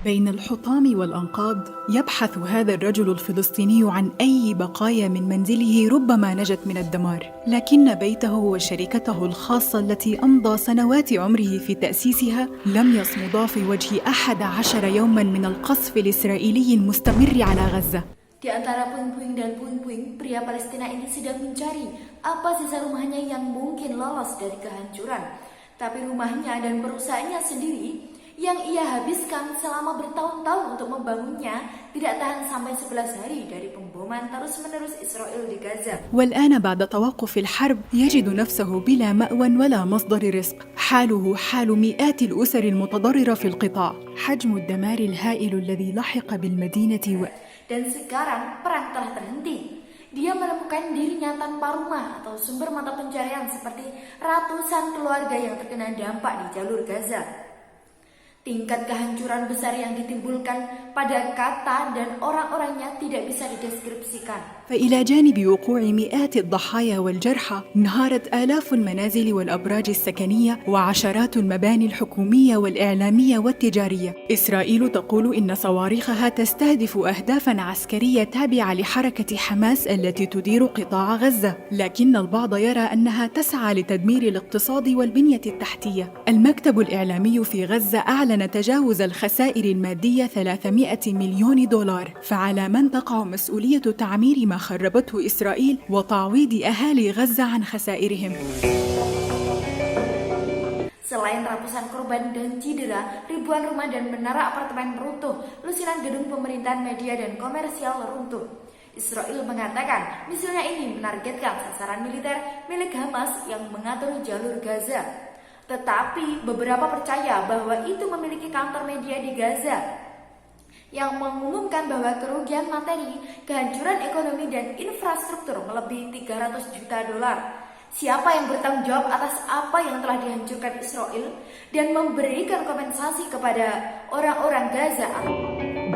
بين الحطام والأنقاض يبحث هذا الرجل الفلسطيني عن أي بقايا من منزله ربما نجت من الدمار، لكن بيته وشركته الخاصة التي أمضى سنوات عمره في تأسيسها لم يصمدا في وجه 11 يوماً من القصف الإسرائيلي المستمر على غزة. Di antara puing-puing dan puing-puing, pria Palestina ini sedang mencari apa sisa rumahnya yang mungkin lolos dari kehancuran. Tapi rumahnya dan perusahaannya sendiri yang ia habiskan selama bertahun-tahun untuk membangunnya tidak tahan sampai 11 hari dari pemboman terus-menerus Israel di Gaza. والآن بعد توقف الحرب يجد نفسه بلا مأوى ولا مصدر رزق. حاله حال مئات الأسر المتضررة في القطاع. حجم الدمار الهائل الذي لحق بالمدينة Dan sekarang perang telah terhenti. Dia menemukan dirinya tanpa rumah atau sumber mata pencaharian seperti ratusan keluarga yang terkena dampak di jalur Gaza. Tingkat kehancuran besar yang ditimbulkan pada kata dan orang-orangnya tidak bisa dideskripsikan. فإلى جانب وقوع مئات الضحايا والجرحى انهارت آلاف المنازل والأبراج السكنية وعشرات المباني الحكومية والإعلامية والتجارية. إسرائيل تقول إن صواريخها تستهدف أهدافاً عسكرية تابعة لحركة حماس التي تدير قطاع غزة، لكن البعض يرى أنها تسعى لتدمير الاقتصاد والبنية التحتية. المكتب الإعلامي في غزة أعلن تجاوز الخسائر المادية 300 مليون دولار، فعلى من تقع مسؤولية تعمير ما خربته إسرائيل وتعويض أهالي غزة عن خسائرهم. Selain ratusan korban dan cedera, ribuan rumah dan menara apartemen runtuh, lusinan gedung pemerintahan, media dan komersial runtuh. Israel mengatakan misilnya ini menargetkan sasaran militer milik Hamas yang mengatur jalur Gaza. Tetapi beberapa percaya bahwa itu memiliki kantor media di Gaza yang mengumumkan bahwa kerugian materi, kehancuran ekonomi dan infrastruktur melebihi 300 juta dolar. Siapa yang bertanggung jawab atas apa yang telah dihancurkan Israel dan memberikan kompensasi kepada orang-orang Gaza?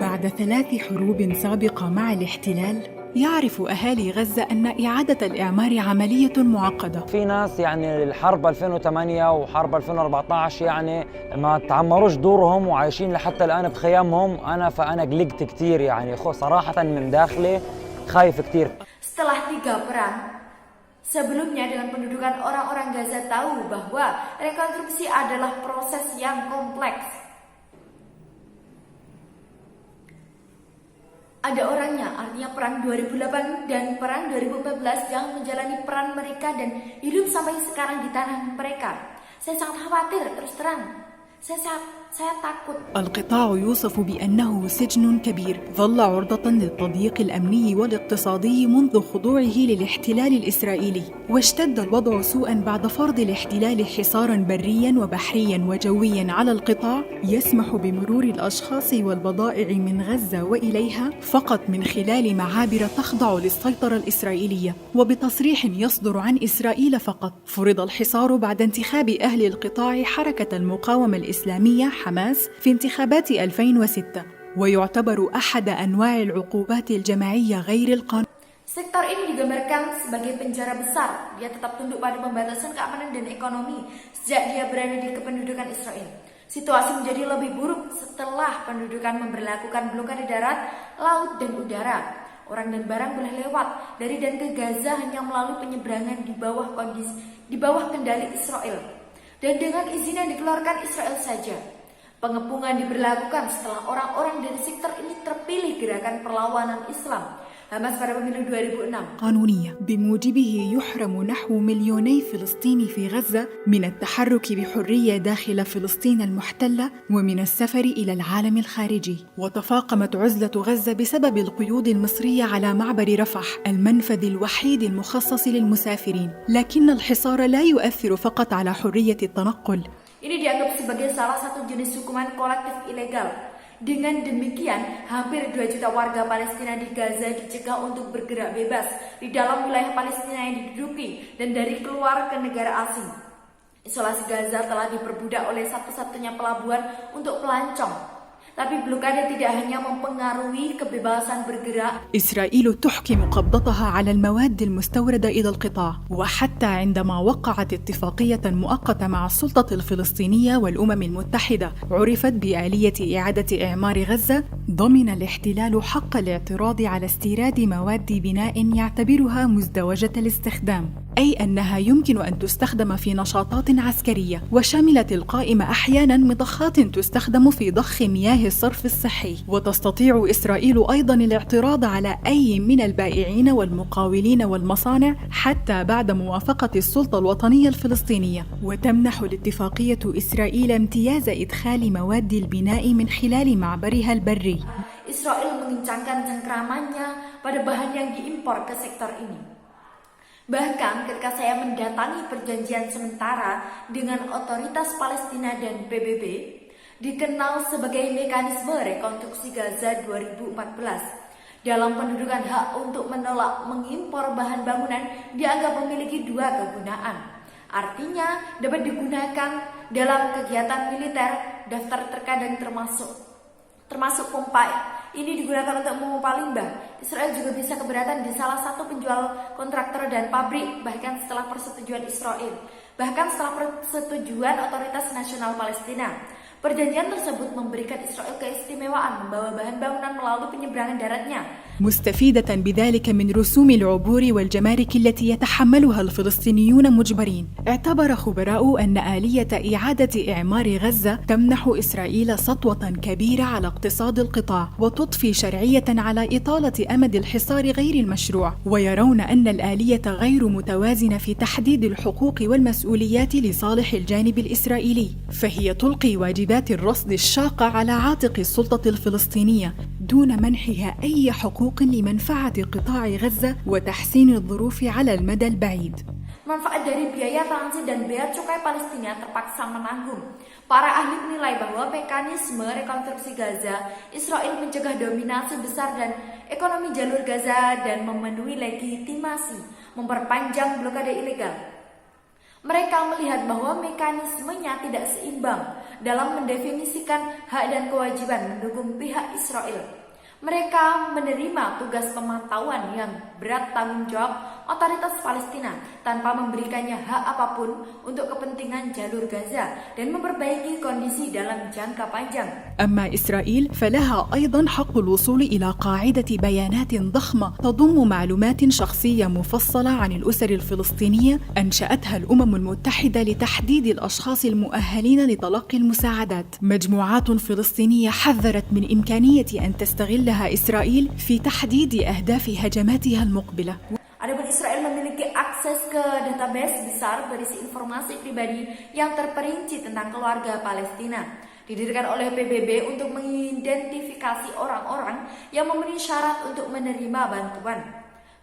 بعد 3 حروب سابقة مع الاحتلال يعرف أهالي غزة أن إعادة الإعمار عملية معقدة. في ناس يعني الحرب 2008 وحرب 2014 يعني ما تعمروش دورهم وعايشين لحتى الآن بخيامهم. فأنا قلقت كتير يعني صراحة من داخلي خايف كتير. Setelah 3 perang, sebelumnya dengan pendudukan orang-orang Gaza tahu bahwa rekonstruksi adalah proses yang kompleks. Ada orangnya, artinya perang 2008 dan perang 2014 yang menjalani peran mereka dan hidup sampai sekarang di tanah mereka. Saya sangat khawatir, terus terang. Saya takut. القطاع يوصف بأنه سجن كبير ظل عرضة للتضييق الأمني والاقتصادي منذ خضوعه للاحتلال الإسرائيلي، واشتد الوضع سوءا بعد فرض الاحتلال حصارا بريا وبحريا وجويا على القطاع يسمح بمرور الأشخاص والبضائع من غزة وإليها فقط من خلال معابر تخضع للسيطرة الإسرائيلية وبتصريح يصدر عن إسرائيل فقط. فرض الحصار بعد انتخاب أهل القطاع حركة المقاومة الإسلامية حماس في انتخابات 2006 ويعتبر أحد أنواع العقوبات الجماعية غير القانونية. Sektor ini digambarkan sebagai penjara besar. Dia tetap tunduk pada pembatasan keamanan dan ekonomi sejak dia berada di kependudukan Israel. Situasi menjadi lebih buruk setelah pendudukan memberlakukan blokade darat, laut, dan udara. Orang dan barang boleh lewat dari dan ke Gaza hanya melalui penyeberangan di bawah kendali Israel dan dengan izin yang dikeluarkan Israel saja. Pengepungan diberlakukan setelah orang-orang dari sektor ini terpilih Gerakan Perlawanan Islam Hamas pada pemilu 2006. قانونية بموجبه يحرم نحو 2 مليون فلسطيني في غزة من التحرك بحرية داخل فلسطين المحتلة ومن السفر إلى العالم الخارجي. وتفاقمت عزلة غزة بسبب القيود المصرية على معبر رفح المنفذ الوحيد المخصص للمسافرين، لكن الحصار لا يؤثر فقط على حرية التنقل. Ini dianggap sebagai salah satu jenis hukuman kolektif ilegal. Dengan demikian, hampir 2 juta warga Palestina di Gaza dicegah untuk bergerak bebas di dalam wilayah Palestina yang diduduki dan dari keluar ke negara asing. Isolasi Gaza telah diperbudak oleh satu-satunya pelabuhan untuk pelancong. Tapi blokade tidak hanya mempengaruhi kebebasan bergerak. إسرائيل تحكم قبضتها على المواد المستوردة إلى القطاع، وحتى عندما وقعت اتفاقية مؤقتة مع السلطة الفلسطينية والأمم المتحدة عرفت بآلية إعادة إعمار غزة، ضمن الاحتلال حق الاعتراض على استيراد مواد بناء يعتبرها مزدوجة الاستخدام، أي أنها يمكن أن تستخدم في نشاطات عسكرية، وشملت القائمة أحياناً مضخات تستخدم في ضخ مياه الصرف الصحي. وتستطيع إسرائيل أيضاً الاعتراض على أي من البائعين والمقاولين والمصانع حتى بعد موافقة السلطة الوطنية الفلسطينية. وتمنح الاتفاقية إسرائيل امتياز إدخال مواد البناء من خلال معبرها البري. Israel mengincangkan cengkramannya pada bahan yang diimpor ke sektor ini. Bahkan ketika saya mendatangi perjanjian sementara dengan otoritas Palestina dan PBB, dikenal sebagai Mekanisme Rekonstruksi Gaza 2014, dalam pendudukan hak untuk menolak mengimpor bahan bangunan dianggap memiliki dua kegunaan. Artinya dapat digunakan dalam kegiatan militer. Daftar terkadang termasuk pompa ini digunakan untuk memompa limbah. Israel juga bisa keberatan di salah satu penjual kontraktor dan pabrik bahkan setelah persetujuan Otoritas Nasional Palestina. Perjanjian tersebut memberikan Israel keistimewaan membawa bahan bangunan melalui penyeberangan daratnya. مستفيدة بذلك من رسوم العبور والجمارك التي يتحملها الفلسطينيون مجبرين. اعتبر خبراء أن آلية إعادة إعمار غزة تمنح إسرائيل سطوة كبيرة على اقتصاد القطاع وتضفي شرعية على إطالة أمد الحصار غير المشروع، ويرون أن الآلية غير متوازنة في تحديد الحقوق والمسؤوليات لصالح الجانب الإسرائيلي، فهي تلقي واجبات الرصد الشاقة على عاتق السلطة الفلسطينية دون منحها أي حقوق لمنفعة قطاع غزة وتحسين الظروف على المدى البعيد. Manfaat dari biaya transit dan bea cukai Palestina terpaksa menanggung. Para ahli menilai bahwa mekanisme rekonstruksi Gaza, Israel mencegah dominasi besar dan ekonomi jalur Gaza dan memenuhi legitimasi memperpanjang blokade ilegal. Mereka melihat bahwa mekanismenya tidak seimbang dalam mendefinisikan hak dan kewajiban mendukung pihak Israel. Mereka menerima tugas pemantauan yang berat tanggung jawab otoritas Palestina tanpa memberikannya hak apapun untuk kepentingan jalur Gaza dan memperbaiki kondisi dalam jangka panjang. أما إسرائيل فلها أيضا حق الوصول إلى قاعدة بيانات ضخمة تضم معلومات شخصية مفصلة عن الأسر الفلسطينية أنشأتها الأمم المتحدة لتحديد الأشخاص المؤهلين لتلقي المساعدات. مجموعات فلسطينية حذرت من إمكانية أن تستغلها إسرائيل في تحديد أهداف هجماتها المقبلة. Adapun Israel memiliki akses ke database besar berisi informasi pribadi yang terperinci tentang keluarga Palestina, didirikan oleh PBB untuk mengidentifikasi orang-orang yang memenuhi syarat untuk menerima bantuan.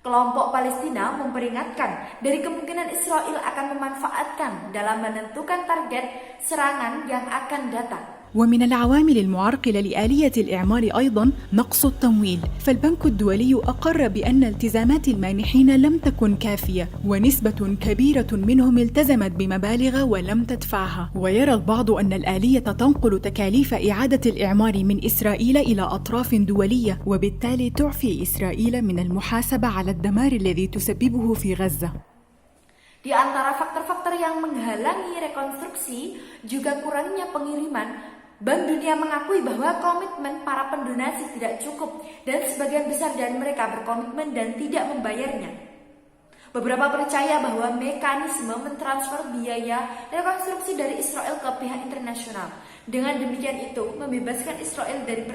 Kelompok Palestina memperingatkan dari kemungkinan Israel akan memanfaatkan dalam menentukan target serangan yang akan datang. ومن العوامل المعرقلة لآلية الإعمار أيضاً نقص التمويل، فالبنك الدولي أقر بأن التزامات المانحين لم تكن كافية، ونسبة كبيرة منهم التزمت بمبالغ ولم تدفعها. ويرى البعض أن الآلية تنقل تكاليف إعادة الإعمار من إسرائيل إلى أطراف دولية، وبالتالي تعفي إسرائيل من المحاسبة على الدمار الذي تسببه في غزة. Di antara faktor-faktor yang menghalangi rekonstruksi juga kurangnya pengiriman. Bank Dunia mengakui bahwa komitmen para pendonasi tidak cukup dan sebagian besar dari mereka berkomitmen dan tidak membayarnya. Beberapa percaya bahwa mekanisme mentransfer biaya rekonstruksi dari Israel ke pihak internasional. Dengan demikian itu membebaskan Israel dari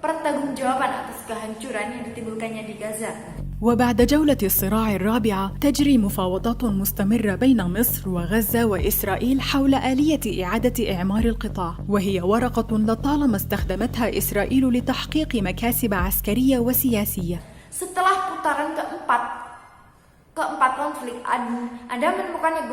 pertanggungjawaban atas kehancuran yang ditimbulkannya di Gaza. وبعد جولة الصراع الرابعة تجري مفاوضات مستمرة بين مصر وغزة وإسرائيل حول آلية إعادة إعمار القطاع، وهي ورقة لطالما استخدمتها إسرائيل لتحقيق مكاسب عسكرية وسياسية. Setelah putaran keempat konflik, Anda menemukan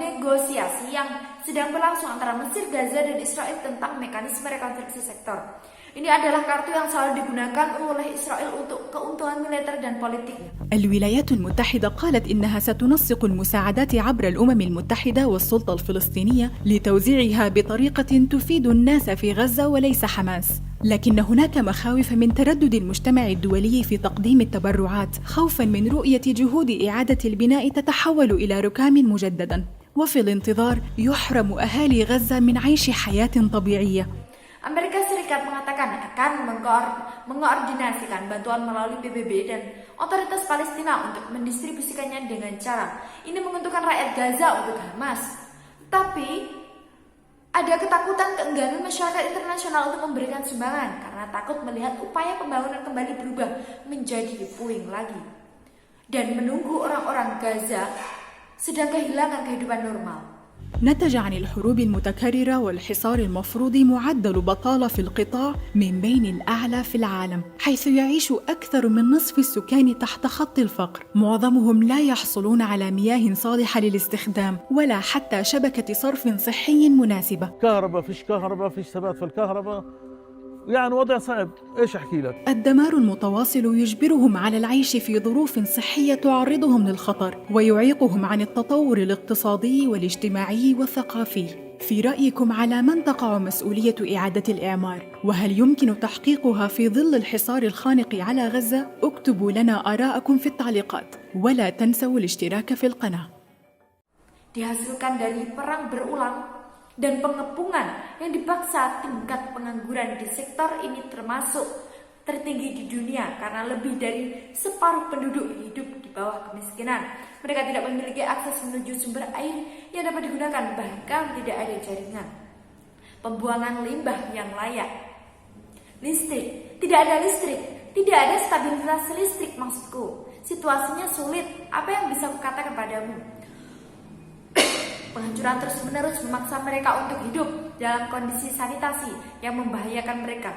negosiasi yang sedang berlangsung antara Mesir, Gaza, dan Israel tentang mekanisme rekonstruksi sektor. Ini adalah kartu yang selalu digunakan oleh Israel untuk keuntungan militer dan politik. الولايات المتحدة قالت إنها ستنسق المساعدات عبر الأمم المتحدة والسلطة الفلسطينية لتوزيعها بطريقة تفيد الناس في غزة وليس حماس. لكن هناك مخاوف من تردد المجتمع الدولي في تقديم التبرعات خوفاً من رؤية جهود إعادة البناء تتحول إلى ركام مجدداً، وفي الانتظار يحرم أهالي غزة من عيش حياة طبيعية. Amerika Serikat mengatakan akan mengoordinasikan bantuan melalui PBB dan otoritas Palestina untuk mendistribusikannya dengan cara ini menguntungkan rakyat Gaza untuk Hamas. Tapi ada ketakutan keengganan masyarakat internasional untuk memberikan sumbangan karena takut melihat upaya pembangunan kembali berubah menjadi puing lagi dan menunggu orang-orang Gaza sedang kehilangan kehidupan normal. نتج عن الحروب المتكررة والحصار المفروض معدل بطالة في القطاع من بين الأعلى في العالم، حيث يعيش أكثر من نصف السكان تحت خط الفقر، معظمهم لا يحصلون على مياه صالحة للاستخدام ولا حتى شبكة صرف صحي مناسبة. كهرباء فيش ثبات في الكهرباء، يعني وضع صعب. ايش احكي لك؟ الدمار المتواصل يجبرهم على العيش في ظروف صحية تعرضهم للخطر ويعيقهم عن التطور الاقتصادي والاجتماعي والثقافي. في رأيكم على من تقع مسؤولية إعادة الإعمار؟ وهل يمكن تحقيقها في ظل الحصار الخانق على غزة؟ اكتبوا لنا آراءكم في التعليقات ولا تنسوا الاشتراك في القناة. Dihasilkan dari perang berulang dan pengepungan yang dipaksa, tingkat pengangguran di sektor ini termasuk tertinggi di dunia karena lebih dari separuh penduduk hidup di bawah kemiskinan. Mereka tidak memiliki akses menuju sumber air yang dapat digunakan, bahkan tidak ada jaringan pembuangan limbah yang layak. Tidak ada listrik, tidak ada stabilitas listrik maksudku. Situasinya sulit, apa yang bisa kukatakan padamu? Penghancuran terus-menerus memaksa mereka untuk hidup dalam kondisi sanitasi yang membahayakan mereka.